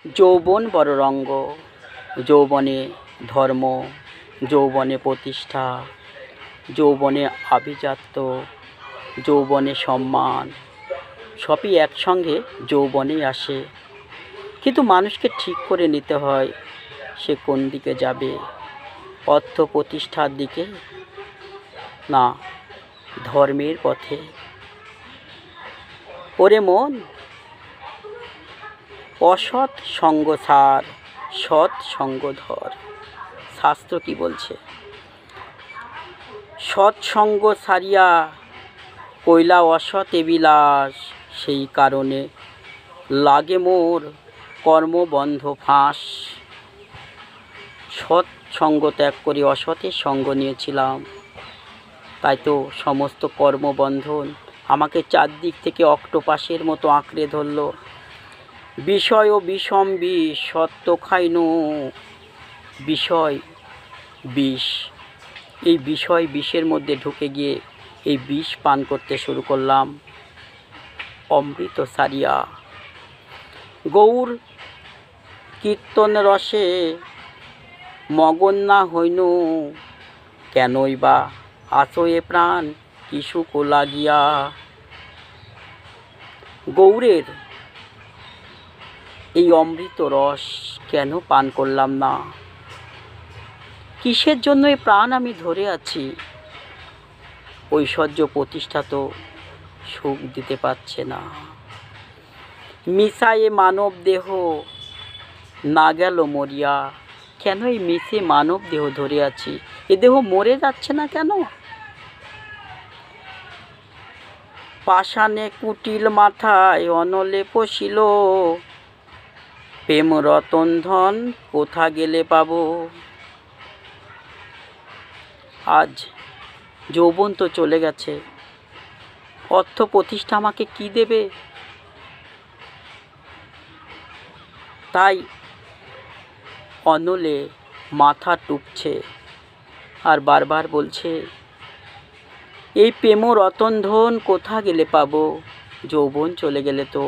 যৌবন বড় রঙ্গ, যৌবনে ধর্ম, যৌবনে প্রতিষ্ঠা, যৌবনে আভিজাত্য, যৌবনে সম্মান, সবই একসঙ্গে যৌবনেই আসে। কিন্তু মানুষকে ঠিক করে নিতে হয় সে কোন দিকে যাবে, অর্থ প্রতিষ্ঠার দিকে না ধর্মের পথে। ওরে মন, অসৎ সঙ্গ ছাড়, সৎ সঙ্গ ধর। শাস্ত্র কি বলছে? সৎসঙ্গ ছাড়িয়া কইলা অসৎ বিলাস, সেই কারণে লাগে মোর কর্মবন্ধ ফাঁস। সৎ সঙ্গ ত্যাগ করে অসতের সঙ্গ নিয়েছিলাম, তাই তো সমস্ত কর্মবন্ধন আমাকে চারদিক থেকে অক্টোপাসের মতো আঁকড়ে ধরল। বিষয় ও বিষম বিষ, সত্য খাইনু বিষয় বিষ। এই বিষয় বিষের মধ্যে ঢুকে গিয়ে এই বিষ পান করতে শুরু করলাম। অমৃত সারিয়া গৌর কীর্তন রসে মগন না হইনু, কেনই বা আছো এ প্রাণ কিসু লাগিয়া। গৌরের এই অমৃত রস কেন পান করলাম না? কিসের জন্য এই প্রাণ আমি ধরে আছি? ঐশ্বর্য প্রতিষ্ঠা তো সুখ দিতে পারছে না। মিশায়ে মানব দেহ না গেল মরিয়া। কেন এই মিশে মানব দেহ ধরে আছি? এ দেহ মরে যাচ্ছে না কেন? পাষাণে কুটিল মাথায় অনলে পশিল, প্রেম রতন ধন কোথা গেলে পাবো। আজ যৌবন তো চলে গেছে, অর্থ প্রতিষ্ঠা আমাকে কি দেবে? তাই অনলে মাথা টুকছে আর বারবার বলছে, এই প্রেম রতন ধন কোথা গেলে পাবো। যৌবন চলে গেলে তো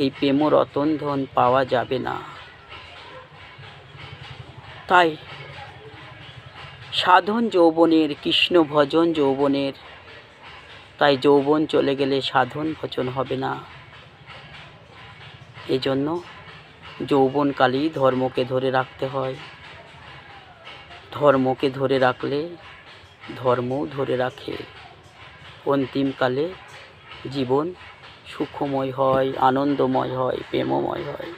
এই প্রেম রতন ধন পাওয়া যাবে না। তাই সাধন যৌবনের, কৃষ্ণ ভজন যৌবনের। তাই যৌবন চলে গেলে সাধন ভজন হবে না। এজন্য যৌবনকালেই ধর্মকে ধরে রাখতে হয়। ধর্মকে ধরে রাখলে ধর্মও ধরে রাখে। অন্তিমকালে জীবন সুখময় হয়, আনন্দময় হয়, প্রেমময় হয়।